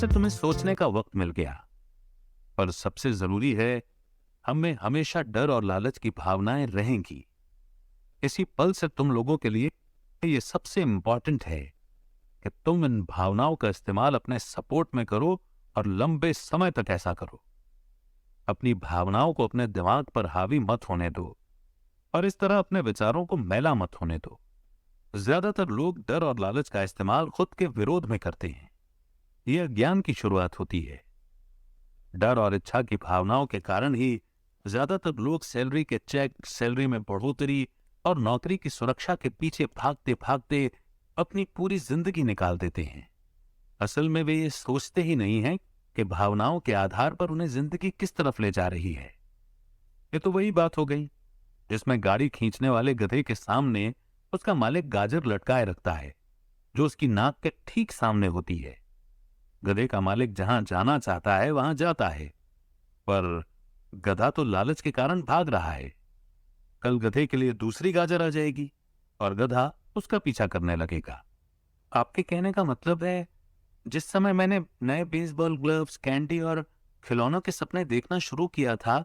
से तुम्हें सोचने का वक्त मिल गया। पर सबसे जरूरी है, हमें हमेशा डर और लालच की भावनाएं रहेंगी। इसी पल से तुम लोगों के लिए ये सबसे इंपॉर्टेंट है कि तुम इन भावनाओं का इस्तेमाल अपने सपोर्ट में करो और लंबे समय तक ऐसा करो। अपनी भावनाओं को अपने दिमाग पर हावी मत होने दो और इस तरह अपने विचारों को मैला मत होने दो। ज्यादातर लोग डर और लालच का इस्तेमाल खुद के विरोध में करते हैं। यह अज्ञान की शुरुआत होती है। डर और इच्छा की भावनाओं के कारण ही ज्यादातर लोग सैलरी के चेक, सैलरी में बढ़ोतरी और नौकरी की सुरक्षा के पीछे भागते भागते अपनी पूरी जिंदगी निकाल देते हैं। असल में वे ये सोचते ही नहीं हैं कि भावनाओं के आधार पर उन्हें जिंदगी किस तरफ ले जा रही है। ये तो वही बात हो गई जिसमें गाड़ी खींचने वाले गधे के सामने उसका मालिक गाजर लटकाए रखता है, जो उसकी नाक के ठीक सामने होती है। गधे का मालिक जहां जाना चाहता है वहां जाता है, पर गधा तो लालच के कारण भाग रहा है। कल गधे के लिए दूसरी गाजर आ जाएगी और गधा उसका पीछा करने लगेगा। आपके कहने का मतलब है, जिस समय मैंने नए बेसबॉल ग्लव्स, कैंडी और खिलौनों के सपने देखना शुरू किया था,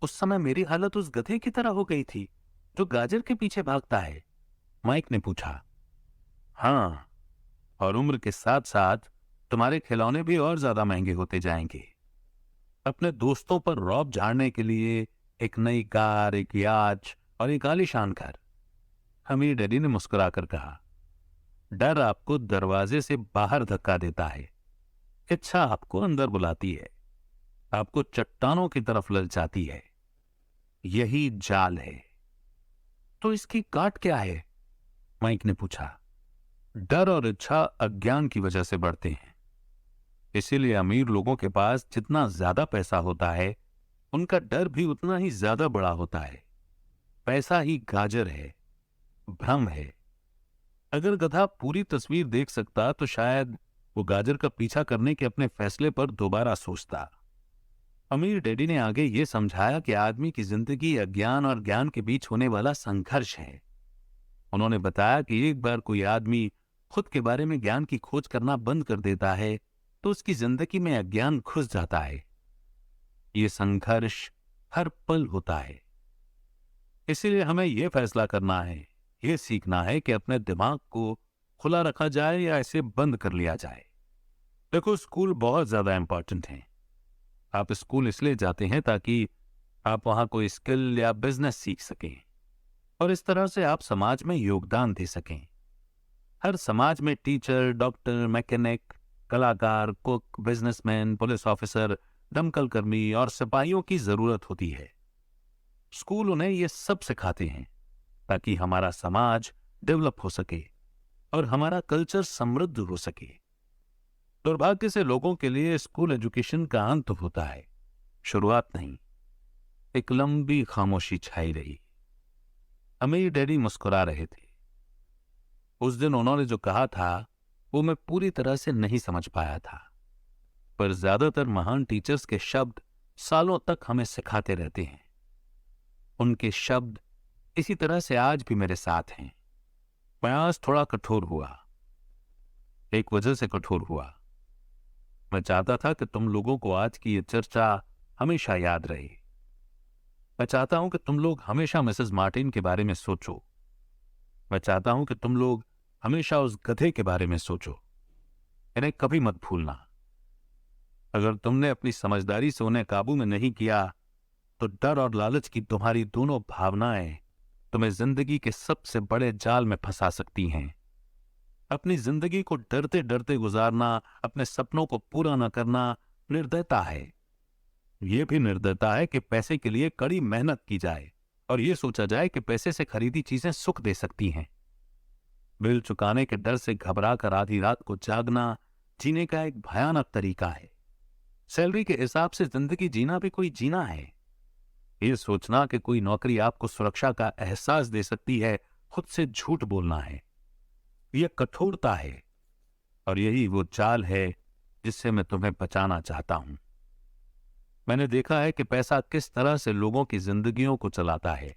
उस समय मेरी हालत उस गधे की तरह हो गई थी जो गाजर के पीछे भागता है? माइक ने पूछा। हाँ, और उम्र के साथ साथ तुम्हारे खिलौने भी और ज्यादा महंगे होते जाएंगे। अपने दोस्तों पर रौब झाड़ने के लिए एक नई कार, एक याच और एक आलीशान घर। हमीर डैडी ने मुस्कुराकर कहा। डर आपको दरवाजे से बाहर धक्का देता है, इच्छा आपको अंदर बुलाती है, आपको चट्टानों की तरफ ललचाती है। यही जाल है। तो इसकी काट क्या है? माइक ने पूछा। डर और इच्छा अज्ञान की वजह से बढ़ते हैं। इसीलिए अमीर लोगों के पास जितना ज्यादा पैसा होता है, उनका डर भी उतना ही ज्यादा बड़ा होता है। पैसा ही गाजर है, भ्रम है। अगर गधा पूरी तस्वीर देख सकता तो शायद वो गाजर का पीछा करने के अपने फैसले पर दोबारा सोचता। अमीर डैडी ने आगे ये समझाया कि आदमी की जिंदगी अज्ञान और ज्ञान के बीच होने वाला संघर्ष है। उन्होंने बताया कि एक बार कोई आदमी खुद के बारे में ज्ञान की खोज करना बंद कर देता है तो उसकी जिंदगी में अज्ञान घुस जाता है। ये संघर्ष हर पल होता है। इसीलिए हमें यह फैसला करना है, यह सीखना है कि अपने दिमाग को खुला रखा जाए या इसे बंद कर लिया जाए। देखो, स्कूल बहुत ज्यादा इंपॉर्टेंट है। आप स्कूल इसलिए जाते हैं ताकि आप वहां कोई स्किल या बिजनेस सीख सकें और इस तरह से आप समाज में योगदान दे सकें। हर समाज में टीचर, डॉक्टर, मैकेनिक, कलाकार, कुक, बिजनेसमैन, पुलिस ऑफिसर, दमकल कर्मी और सिपाहियों की जरूरत होती है। स्कूल उन्हें ये सब सिखाते हैं ताकि हमारा समाज डेवलप हो सके और हमारा कल्चर समृद्ध हो सके। दुर्भाग्य से लोगों के लिए स्कूल एजुकेशन का अंत होता है, शुरुआत नहीं। एक लंबी खामोशी छाई रही। अमीर डैडी मुस्कुरा रहे थे। उस दिन उन्होंने जो कहा था वो मैं पूरी तरह से नहीं समझ पाया था, पर ज्यादातर महान टीचर्स के शब्द सालों तक हमें सिखाते रहते हैं। उनके शब्द इसी तरह से आज भी मेरे साथ हैं। मैं आज थोड़ा कठोर हुआ, एक वजह से कठोर हुआ। मैं चाहता था कि तुम लोगों को आज की ये चर्चा हमेशा याद रहे। मैं चाहता हूं कि तुम लोग हमेशा मिसेस मार्टिन के बारे में सोचो। मैं चाहता हूं कि तुम लोग हमेशा उस गधे के बारे में सोचो। इन्हें कभी मत भूलना। अगर तुमने अपनी समझदारी से उन्हें काबू में नहीं किया तो डर और लालच की तुम्हारी दोनों भावनाएं तुम्हें जिंदगी के सबसे बड़े जाल में फंसा सकती हैं। अपनी जिंदगी को डरते डरते गुजारना, अपने सपनों को पूरा न करना निर्दयता है। यह भी निर्दयता है कि पैसे के लिए कड़ी मेहनत की जाए और यह सोचा जाए कि पैसे से खरीदी चीजें सुख दे सकती हैं। बिल चुकाने के डर से घबरा कर आधी रात को जागना जीने का एक भयानक तरीका है। सैलरी के हिसाब से जिंदगी जीना भी कोई जीना है। यह सोचना कि कोई नौकरी आपको सुरक्षा का एहसास दे सकती है, खुद से झूठ बोलना है। यह कठोरता है और यही वो जाल है जिससे मैं तुम्हें बचाना चाहता हूं। मैंने देखा है कि पैसा किस तरह से लोगों की जिंदगियों को चलाता है।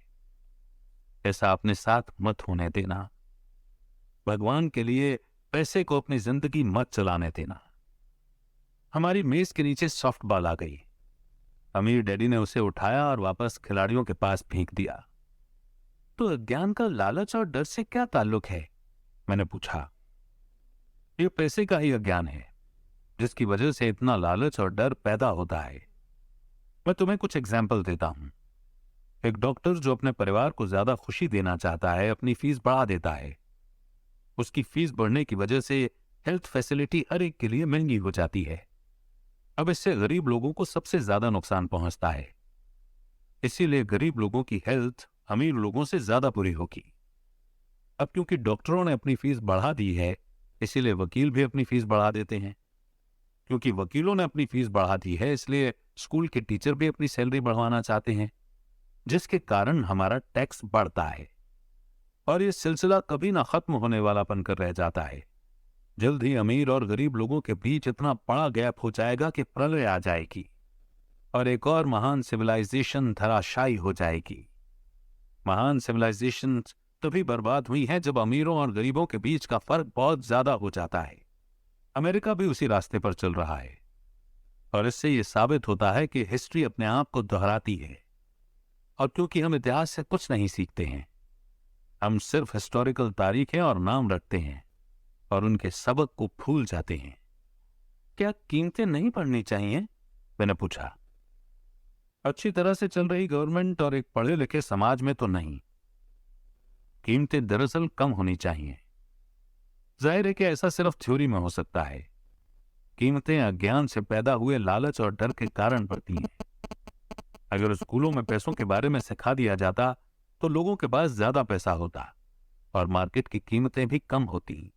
ऐसा अपने साथ मत होने देना। भगवान के लिए पैसे को अपनी जिंदगी मत चलाने देना। हमारी मेज के नीचे सॉफ्ट बॉल आ गई। अमीर डैडी ने उसे उठाया और वापस खिलाड़ियों के पास फेंक दिया। तो अज्ञान का लालच और डर से क्या ताल्लुक है? मैंने पूछा। ये पैसे का ही अज्ञान है जिसकी वजह से इतना लालच और डर पैदा होता है। मैं तुम्हें कुछ एग्जाम्पल देता हूं। एक डॉक्टर जो अपने परिवार को ज्यादा खुशी देना चाहता है अपनी फीस बढ़ा देता है। उसकी फीस बढ़ने की वजह से हेल्थ फैसिलिटी हर एक के लिए महंगी हो जाती है। अब इससे गरीब लोगों को सबसे ज्यादा नुकसान पहुंचता है। इसीलिए गरीब लोगों की हेल्थ अमीर लोगों से ज्यादा बुरी होगी। अब क्योंकि डॉक्टरों ने अपनी फीस बढ़ा दी है, इसीलिए वकील भी अपनी फीस बढ़ा देते हैं। क्योंकि वकीलों ने अपनी फीस बढ़ा दी है, इसलिए स्कूल के टीचर भी अपनी सैलरी बढ़वाना चाहते हैं, जिसके कारण हमारा टैक्स बढ़ता है। और ये सिलसिला कभी ना खत्म होने वाला बनकर रह जाता है। जल्द ही अमीर और गरीब लोगों के बीच इतना बड़ा गैप हो जाएगा कि प्रलय आ जाएगी और एक और महान सिविलाइजेशन धराशायी हो जाएगी। महान सिविलाइजेशन तभी बर्बाद हुई है जब अमीरों और गरीबों के बीच का फर्क बहुत ज्यादा हो जाता है। अमेरिका भी उसी रास्ते पर चल रहा है और इससे यह साबित होता है कि हिस्ट्री अपने आप को दोहराती है। और क्योंकि हम इतिहास से कुछ नहीं सीखते हैं, हम सिर्फ हिस्टोरिकल तारीखें और नाम रखते हैं और उनके सबक को भूल जाते हैं। क्या कीमतें नहीं पढ़नी चाहिए? मैंने पूछा। अच्छी तरह से चल रही गवर्नमेंट और एक पढ़े लिखे समाज में तो नहीं। कीमतें दरअसल कम होनी चाहिए। जाहिर है कि ऐसा सिर्फ थ्योरी में हो सकता है। कीमतें अज्ञान से पैदा हुए लालच और डर के कारण बढ़ती हैं। अगर स्कूलों में पैसों के बारे में सिखा दिया जाता तो लोगों के पास ज्यादा पैसा होता और मार्केट की कीमतें भी कम होती।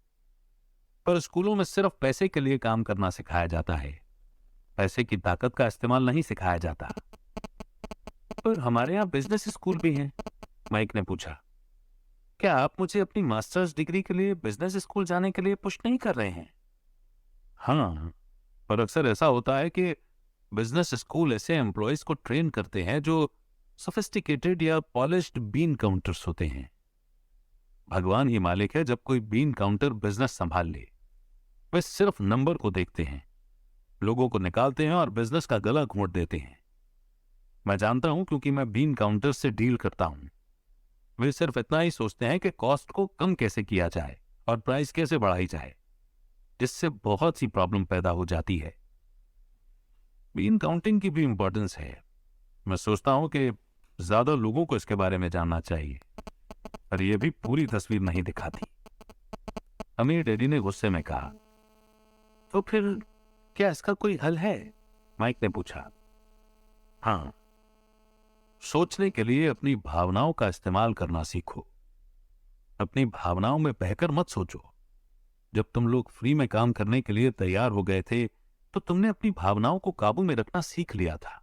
पर स्कूलों में सिर्फ पैसे के लिए काम करना सिखाया जाता है, पैसे की ताकत का इस्तेमाल नहीं सिखाया जाता। पर हमारे यहाँ बिजनेस स्कूल भी हैं, माइक ने पूछा। क्या आप मुझे अपनी मास्टर्स डिग्री के लिए बिजनेस स्कूल जाने के लिए पुश नहीं कर रहे हैं? हाँ, पर अक्सर ऐसा होता है कि बिजनेस स्कूल ऐसे एम्प्लॉयज को ट्रेन करते हैं जो सोफिस्टिकेटेड या पॉलिश्ड बीन काउंटर्स होते हैं। भगवान ही मालिक है जब कोई बीन काउंटर बिजनेस संभाल ले। वे सिर्फ नंबर को देखते हैं, लोगों को निकालते हैं और बिजनेस का गला घोंट देते हैं। मैं जानता हूं क्योंकि मैं बीन काउंटर से डील करता हूं। वे सिर्फ इतना ही सोचते हैं कि कॉस्ट को कम कैसे किया जाए और प्राइस कैसे बढ़ाई जाए, जिससे बहुत सी प्रॉब्लम पैदा हो जाती है। बीन काउंटिंग की भी इंपॉर्टेंस है। मैं सोचता हूं कि ज्यादा लोगों को इसके बारे में जानना चाहिए, पर यह भी पूरी तस्वीर नहीं दिखाती। अमीर डैडी ने गुस्से में कहा। तो फिर क्या इसका कोई हल है? माइक ने पूछा। हाँ, सोचने के लिए अपनी भावनाओं का इस्तेमाल करना सीखो। अपनी भावनाओं में बहकर मत सोचो। जब तुम लोग फ्री में काम करने के लिए तैयार हो गए थे तो तुमने अपनी भावनाओं को काबू में रखना सीख लिया था।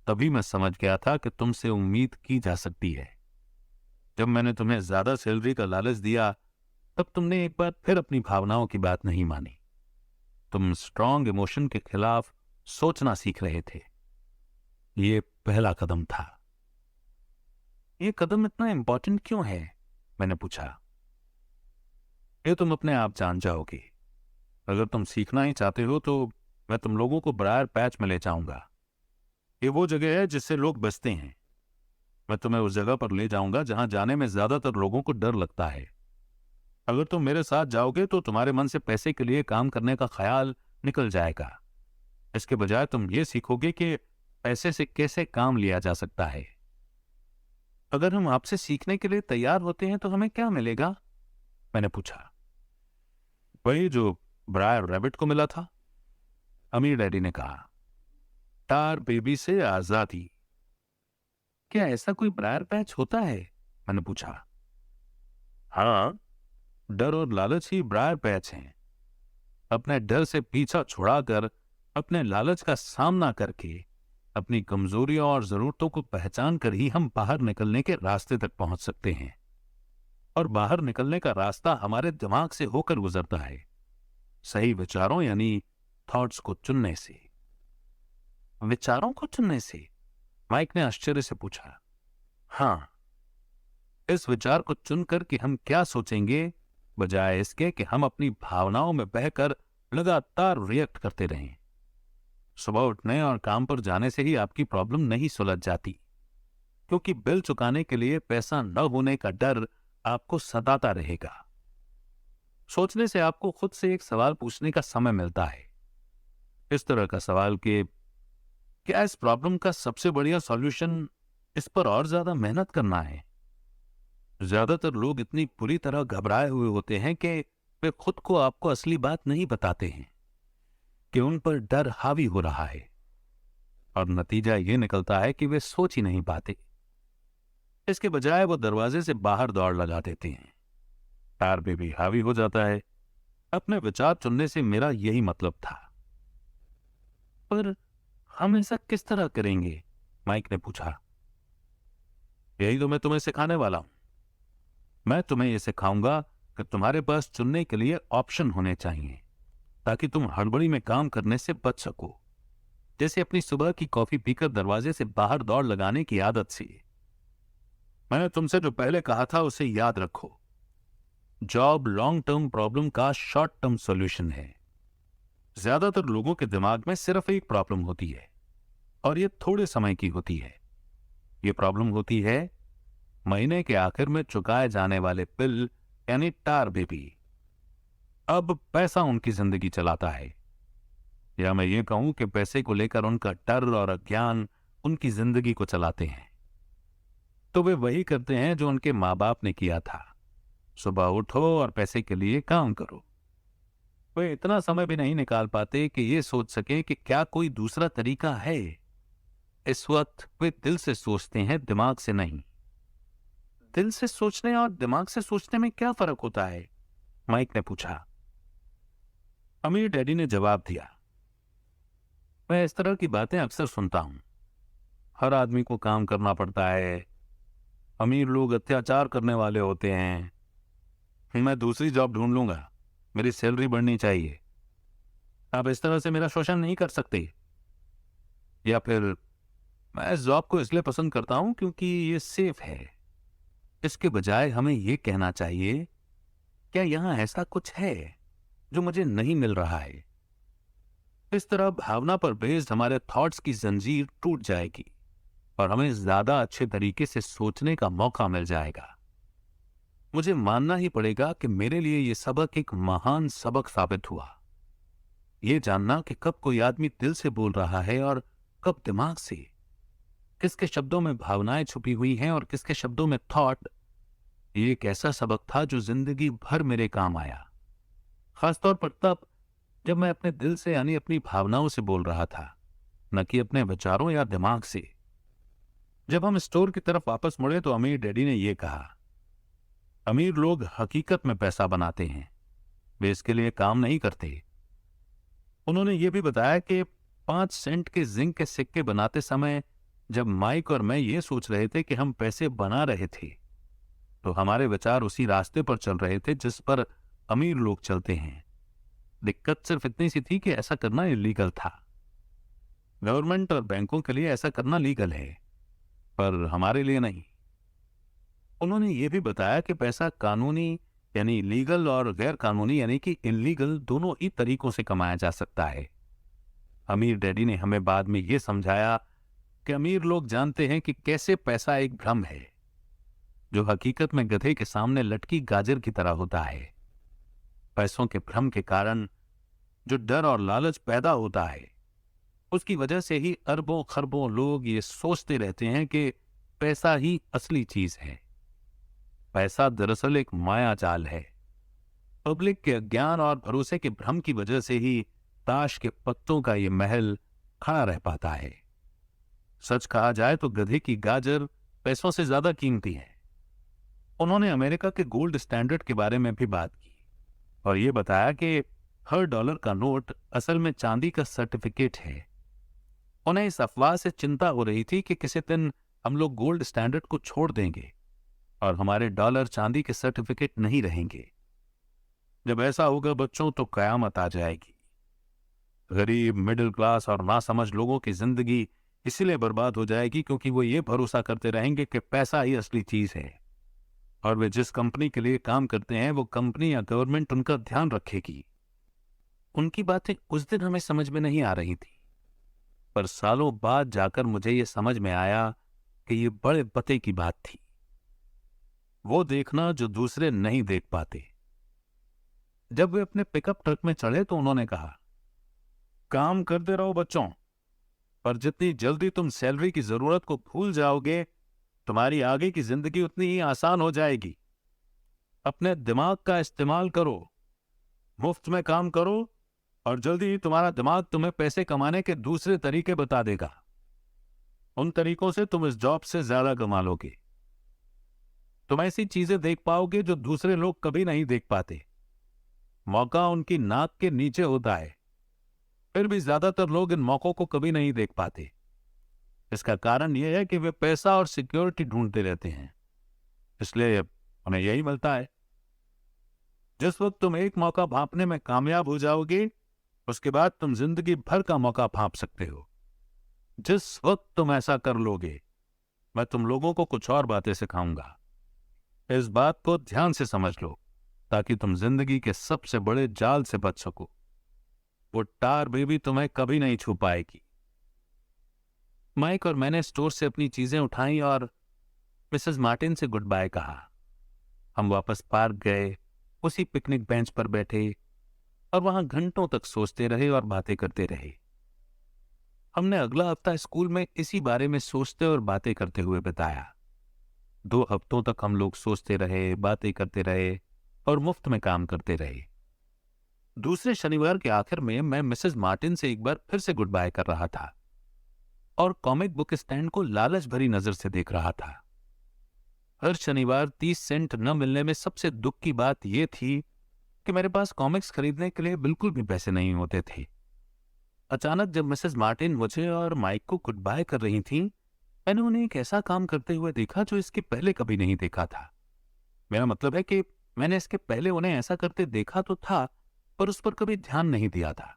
तभी मैं समझ गया था कि तुमसे उम्मीद की जा सकती है। जब मैंने तुम्हें ज्यादा सैलरी का लालच दिया तब तुमने एक बार फिर अपनी भावनाओं की बात नहीं मानी। तुम स्ट्रॉन्ग इमोशन के खिलाफ सोचना सीख रहे थे। ये पहला कदम था। ये कदम इतना इंपॉर्टेंट क्यों है? मैंने पूछा। ये तुम अपने आप जान जाओगे। अगर तुम सीखना ही चाहते हो तो मैं तुम लोगों को ब्रायर पैच में ले जाऊंगा। ये वो जगह है जिससे लोग बचते हैं। मैं तुम्हें उस जगह पर ले जाऊंगा जहां जाने में ज्यादातर लोगों को डर लगता है। अगर तुम मेरे साथ जाओगे तो तुम्हारे मन से पैसे के लिए काम करने का ख्याल निकल जाएगा। इसके बजाय तुम ये सीखोगे कि पैसे से कैसे काम लिया जा सकता है। अगर हम आपसे सीखने के लिए तैयार होते हैं तो हमें क्या मिलेगा? मैंने पूछा। वही जो ब्रायर रैबिट को मिला था, अमीर डैडी ने कहा। टार बेबी से आजादी। क्या ऐसा कोई ब्रायर पैच होता है? मैंने पूछा। हाँ, डर और लालच ही ब्रायर पैच हैं। अपने डर से पीछा छुड़ाकर अपने लालच का सामना करके अपनी कमजोरियों और जरूरतों को पहचान कर ही हम बाहर निकलने के रास्ते तक पहुंच सकते हैं। और बाहर निकलने का रास्ता हमारे दिमाग से होकर गुजरता है, सही विचारों यानी थॉट्स को चुनने से। विचारों को चुनने से? माइक ने आश्चर्य से पूछा। हाँ, इस विचार को चुनकर कि हम क्या सोचेंगे, बजाय इसके कि हम अपनी भावनाओं में बहकर लगातार रिएक्ट करते रहें। सुबह उठने और काम पर जाने से ही आपकी प्रॉब्लम नहीं सुलझ जाती, क्योंकि बिल चुकाने के लिए पैसा न होने का डर आपको सताता रहेगा। सोचने से आपको खुद से एक सवाल पूछने का समय मिलता है, इस तरह का सवाल कि क्या इस प्रॉब्लम का सबसे बढ़िया सॉल्यूशन इस पर और ज्यादा मेहनत करना है? ज्यादातर लोग इतनी बुरी तरह घबराए हुए होते हैं कि वे खुद को आपको असली बात नहीं बताते हैं कि उन पर डर हावी हो रहा है, और नतीजा ये निकलता है कि वे सोच ही नहीं पाते। इसके बजाय वो दरवाजे से बाहर दौड़ लगा देते हैं। टार पे भी हावी हो जाता है। अपने विचार चुनने से मेरा यही मतलब था। पर हम ऐसा किस तरह करेंगे? माइक ने पूछा। यही तो मैं तुम्हें सिखाने वाला हूं। मैं तुम्हें यह सिखाऊंगा कि तुम्हारे पास चुनने के लिए ऑप्शन होने चाहिए, ताकि तुम हड़बड़ी में काम करने से बच सको। जैसे अपनी सुबह की कॉफी पीकर दरवाजे से बाहर दौड़ लगाने की आदत सी। मैंने तुमसे जो पहले कहा था उसे याद रखो। जॉब लॉन्ग टर्म प्रॉब्लम का शॉर्ट टर्म सॉल्यूशन है। ज्यादातर लोगों के दिमाग में सिर्फ एक प्रॉब्लम होती है, और यह थोड़े समय की होती है। यह प्रॉब्लम होती है महीने के आखिर में चुकाए जाने वाले बिल, यानी टार बेबी। अब पैसा उनकी जिंदगी चलाता है, या मैं ये कहूं कि पैसे को लेकर उनका डर और अज्ञान उनकी जिंदगी को चलाते हैं। तो वे वही करते हैं जो उनके माँ बाप ने किया था। सुबह उठो और पैसे के लिए काम करो। वे इतना समय भी नहीं निकाल पाते कि ये सोच सकें कि क्या कोई दूसरा तरीका है। इस वक्त वे दिल से सोचते हैं, दिमाग से नहीं। दिल से सोचने और दिमाग से सोचने में क्या फर्क होता है? माइक ने पूछा। अमीर डैडी ने जवाब दिया। मैं इस तरह की बातें अक्सर सुनता हूं। हर आदमी को काम करना पड़ता है। अमीर लोग अत्याचार करने वाले होते हैं। मैं दूसरी जॉब ढूंढ लूंगा, मेरी सैलरी बढ़नी चाहिए। आप इस तरह से मेरा शोषण नहीं कर सकते। या फिर मैं इस जॉब को इसलिए पसंद करता हूं क्योंकि ये सेफ है। इसके बजाय हमें ये कहना चाहिए, क्या यहां ऐसा कुछ है जो मुझे नहीं मिल रहा है? इस तरह भावना पर बेस्ड हमारे थॉट्स की जंजीर टूट जाएगी और हमें ज्यादा अच्छे तरीके से सोचने का मौका मिल जाएगा। मुझे मानना ही पड़ेगा कि मेरे लिए यह सबक एक महान सबक साबित हुआ। यह जानना कि कब कोई आदमी दिल से बोल रहा है और कब दिमाग से, किसके शब्दों में भावनाएं छुपी हुई हैं और किसके शब्दों में थॉट, ये एक ऐसा सबक था जो जिंदगी भर मेरे काम आया। खासतौर पर तब जब मैं अपने दिल से यानी अपनी भावनाओं से बोल रहा था, न कि अपने विचारों या दिमाग से। जब हम स्टोर की तरफ वापस मुड़े तो अमीर डैडी ने यह कहा, अमीर लोग हकीकत में पैसा बनाते हैं, वे इसके लिए काम नहीं करते। उन्होंने यह भी बताया कि 5 सेंट के जिंक के सिक्के बनाते समय जब माइक और मैं ये सोच रहे थे कि हम पैसे बना रहे थे, तो हमारे विचार उसी रास्ते पर चल रहे थे जिस पर अमीर लोग चलते हैं। दिक्कत सिर्फ इतनी सी थी कि ऐसा करना इलीगल था। गवर्नमेंट और बैंकों के लिए ऐसा करना लीगल है, पर हमारे लिए नहीं। उन्होंने ये भी बताया कि पैसा कानूनी यानी लीगल और गैर कानूनी यानी कि इलीगल दोनों ही तरीकों से कमाया जा सकता है। अमीर डैडी ने हमें बाद में यह समझाया कि अमीर लोग जानते हैं कि कैसे पैसा एक भ्रम है, जो हकीकत में गधे के सामने लटकी गाजर की तरह होता है। पैसों के भ्रम के कारण जो डर और लालच पैदा होता है, उसकी वजह से ही अरबों खरबों लोग ये सोचते रहते हैं कि पैसा ही असली चीज है। पैसा दरअसल एक माया जाल है। पब्लिक के अज्ञान और भरोसे के भ्रम की वजह से ही ताश के पत्तों का ये महल खड़ा रह पाता है। सच कहा जाए तो गधे की गाजर पैसों से ज्यादा कीमती है। उन्होंने अमेरिका के गोल्ड स्टैंडर्ड के बारे में भी बात की और ये बताया कि हर डॉलर का नोट असल में चांदी का सर्टिफिकेट है। उन्हें इस अफवाह से चिंता हो रही थी कि किसी दिन हम लोग गोल्ड स्टैंडर्ड को छोड़ देंगे और हमारे डॉलर चांदी के सर्टिफिकेट नहीं रहेंगे। जब ऐसा होगा बच्चों, तो कयामत आ जाएगी। गरीब, मिडिल क्लास और नासमझ लोगों की जिंदगी इसलिए बर्बाद हो जाएगी क्योंकि वो ये भरोसा करते रहेंगे कि पैसा ही असली चीज है, और वे जिस कंपनी के लिए काम करते हैं वो कंपनी या गवर्नमेंट उनका ध्यान रखेगी। उनकी बातें उस दिन हमें समझ में नहीं आ रही थी, पर सालों बाद जाकर मुझे ये समझ में आया कि ये बड़े पते की बात थी। वो देखना जो दूसरे नहीं देख पाते। जब वे अपने पिकअप ट्रक में चढ़े तो उन्होंने कहा, काम करते रहो बच्चों, पर जितनी जल्दी तुम सैलरी की जरूरत को भूल जाओगे, तुम्हारी आगे की जिंदगी उतनी ही आसान हो जाएगी। अपने दिमाग का इस्तेमाल करो, मुफ्त में काम करो, और जल्दी ही तुम्हारा दिमाग तुम्हें पैसे कमाने के दूसरे तरीके बता देगा। उन तरीकों से तुम इस जॉब से ज्यादा कमा लोगे। तुम ऐसी चीजें देख पाओगे जो दूसरे लोग कभी नहीं देख पाते। मौका उनकी नाक के नीचे होता है, फिर भी ज्यादातर लोग इन मौकों को कभी नहीं देख पाते। इसका कारण यह है कि वे पैसा और सिक्योरिटी ढूंढते रहते हैं, इसलिए उन्हें यही मिलता है। जिस वक्त तुम एक मौका भांपने में कामयाब हो जाओगे, उसके बाद तुम जिंदगी भर का मौका भांप सकते हो। जिस वक्त तुम ऐसा कर लोगे, मैं तुम लोगों को कुछ और बातें सिखाऊंगा। इस बात को ध्यान से समझ लो, ताकि तुम जिंदगी के सबसे बड़े जाल से बच सको। वो टार बेबी तुम्हें कभी नहीं छू पाएगी। माइक और मैंने स्टोर से अपनी चीजें उठाई और मिसेस मार्टिन से गुड बाय कहा। हम वापस पार्क गए, उसी पिकनिक बेंच पर बैठे और वहां घंटों तक सोचते रहे और बातें करते रहे। हमने अगला हफ्ता स्कूल में इसी बारे में सोचते और बातें करते हुए बिताया। 2 हफ्तों तक हम लोग सोचते रहे, बातें करते रहे और मुफ्त में काम करते रहे। दूसरे शनिवार के आखिर में मैं मिसेस मार्टिन से एक बार फिर से गुड बाय कर रहा था और कॉमिक बुक स्टैंड को लालच भरी नजर से देख रहा था। हर शनिवार 30 सेंट न मिलने में सबसे दुख की बात यह थी कि मेरे पास कॉमिक्स खरीदने के लिए बिल्कुल भी पैसे नहीं होते थे। अचानक जब मिसेस मार्टिन मुझे और माइक को गुड बाय कर रही थीं, मैंने उन्हें एक ऐसा काम करते हुए देखा जो इसके पहले कभी नहीं देखा था। मेरा मतलब है कि मैंने इसके पहले उन्हें ऐसा करते देखा तो था, पर उस पर कभी ध्यान नहीं दिया था।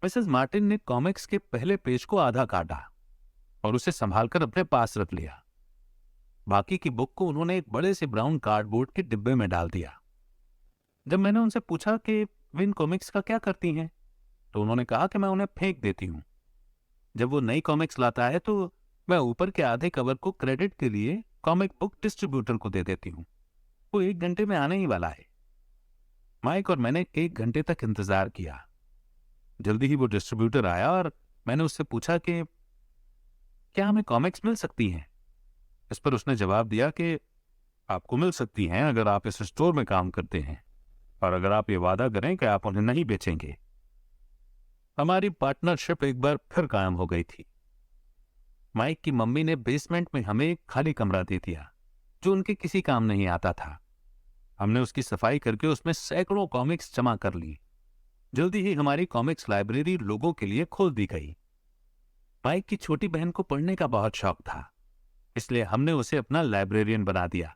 मिसेस मार्टिन ने कॉमिक्स के पहले पेज को आधा काटा और उसे संभालकर अपने पास रख लिया। बाकी की बुक को उन्होंने एक बड़े से ब्राउन कार्डबोर्ड के डिब्बे में डाल दिया। जब मैंने उनसे पूछा कि वे इन कॉमिक्स का क्या करती हैं, तो उन्होंने कहा कि मैं उन्हें फेंक देती हूँ। जब वो नई कॉमिक्स लाता है तो मैं ऊपर के आधे कवर को क्रेडिट के लिए कॉमिक बुक डिस्ट्रीब्यूटर को दे देती हूँ। वो 1 घंटे में आने ही वाला है। माइक और मैंने 1 घंटे तक इंतजार किया। जल्दी ही वो डिस्ट्रीब्यूटर आया और मैंने उससे पूछा कि क्या हमें कॉमिक्स मिल सकती हैं। इस पर उसने जवाब दिया कि आपको मिल सकती हैं अगर आप इस स्टोर में काम करते हैं और अगर आप ये वादा करें कि आप उन्हें नहीं बेचेंगे। हमारी पार्टनरशिप एक बार फिर कायम हो गई थी। माइक की मम्मी ने बेसमेंट में हमें एक खाली कमरा दे दिया जो उनके किसी काम नहीं आता था। हमने उसकी सफाई करके उसमें सैकड़ों कॉमिक्स जमा कर ली। जल्दी ही हमारी कॉमिक्स लाइब्रेरी लोगों के लिए खोल दी गई। माइक की छोटी बहन को पढ़ने का बहुत शौक था, इसलिए हमने उसे अपना लाइब्रेरियन बना दिया।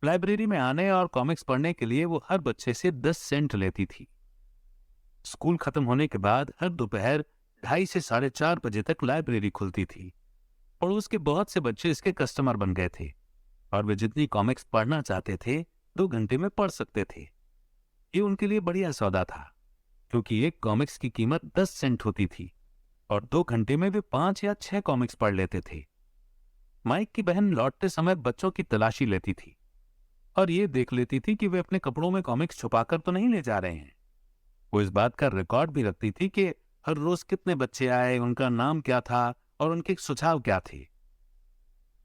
लाइब्रेरी में आने और कॉमिक्स पढ़ने के लिए वो हर बच्चे से 10 सेंट लेती थी। स्कूल खत्म होने के बाद हर दोपहर 2:30 से 4:30 बजे तक लाइब्रेरी खुलती थी। पड़ोस के बहुत से बच्चे इसके कस्टमर बन गए थे और वे जितनी कॉमिक्स पढ़ना चाहते थे 2 घंटे में पढ़ सकते थे। ये उनके लिए बढ़िया सौदा था, क्योंकि एक कॉमिक्स की कीमत 10 सेंट होती थी और 2 घंटे में वे 5 या 6 कॉमिक्स पढ़ लेते थे। माइक की बहन लौटते समय बच्चों की तलाशी लेती थी और ये देख लेती थी कि वे अपने कपड़ों में कॉमिक्स छुपाकर तो नहीं ले जा रहे हैं। वो इस बात का रिकॉर्ड भी रखती थी कि हर रोज कितने बच्चे आए, उनका नाम क्या था और उनके सुझाव क्या थे।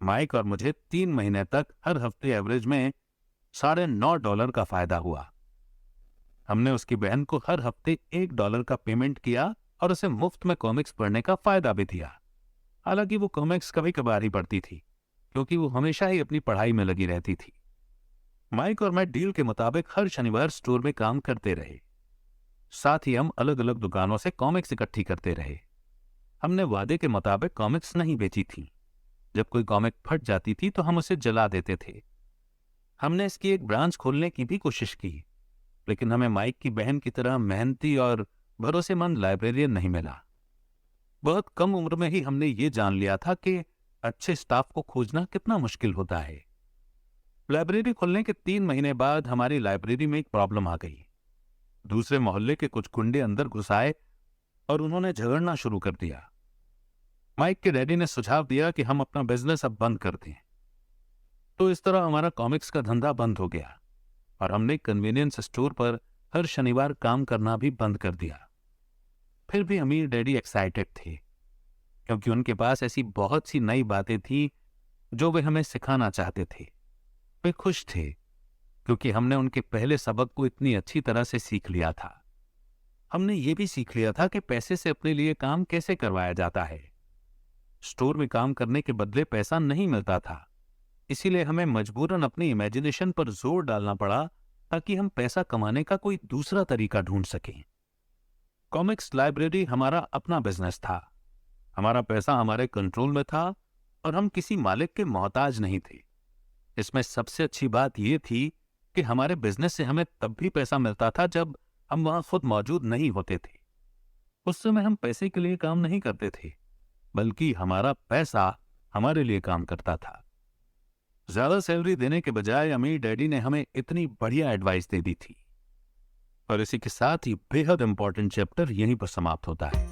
माइक और मुझे 3 महीने तक हर हफ्ते एवरेज में $9.5 का फायदा हुआ। हमने उसकी बहन को हर हफ्ते $1 का पेमेंट किया और उसे मुफ्त में कॉमिक्स पढ़ने का फायदा भी दिया। हालांकि वो कॉमिक्स कभी कभार ही पढ़ती थी, क्योंकि वो हमेशा ही अपनी पढ़ाई में लगी रहती थी। माइक और मैं डील के मुताबिक हर शनिवार स्टोर में काम करते रहे। साथ ही हम अलग अलग दुकानों से कॉमिक्स इकट्ठी करते रहे। हमने वादे के मुताबिक कॉमिक्स नहीं बेची थी। जब कोई कॉमिक फट जाती थी तो हम उसे जला देते थे। हमने इसकी एक ब्रांच खोलने की भी कोशिश की, लेकिन हमें माइक की बहन की तरह मेहनती और भरोसेमंद लाइब्रेरियन नहीं मिला। बहुत कम उम्र में ही हमने ये जान लिया था कि अच्छे स्टाफ को खोजना कितना मुश्किल होता है। लाइब्रेरी खोलने के 3 महीने बाद हमारी लाइब्रेरी में एक प्रॉब्लम आ गई। दूसरे मोहल्ले के कुछ गुंडे अंदर घुस आए और उन्होंने झगड़ना शुरू कर दिया। माइक के डैडी ने सुझाव दिया कि हम अपना बिजनेस अब बंद कर दें। तो इस तरह हमारा कॉमिक्स का धंधा बंद हो गया और हमने कन्वीनियंस स्टोर पर हर शनिवार काम करना भी बंद कर दिया। फिर भी अमीर डैडी एक्साइटेड थे, क्योंकि उनके पास ऐसी बहुत सी नई बातें थी जो वे हमें सिखाना चाहते थे। वे खुश थे क्योंकि हमने उनके पहले सबक को इतनी अच्छी तरह से सीख लिया था। हमने ये भी सीख लिया था कि पैसे से अपने लिए काम कैसे करवाया जाता है। स्टोर में काम करने के बदले पैसा नहीं मिलता था, इसीलिए हमें मजबूरन अपनी इमेजिनेशन पर जोर डालना पड़ा ताकि हम पैसा कमाने का कोई दूसरा तरीका ढूंढ सकें। कॉमिक्स लाइब्रेरी हमारा अपना बिजनेस था। हमारा पैसा हमारे कंट्रोल में था और हम किसी मालिक के मोहताज नहीं थे। इसमें सबसे अच्छी बात यह थी कि हमारे बिजनेस से हमें तब भी पैसा मिलता था जब हम वहां खुद मौजूद नहीं होते थे। उस समय हम पैसे के लिए काम नहीं करते थे, बल्कि हमारा पैसा हमारे लिए काम करता था। ज्यादा सैलरी देने के बजाय अमीर डैडी ने हमें इतनी बढ़िया एडवाइस दे दी थी। और इसी के साथ ही बेहद इंपॉर्टेंट चैप्टर यहीं पर समाप्त होता है।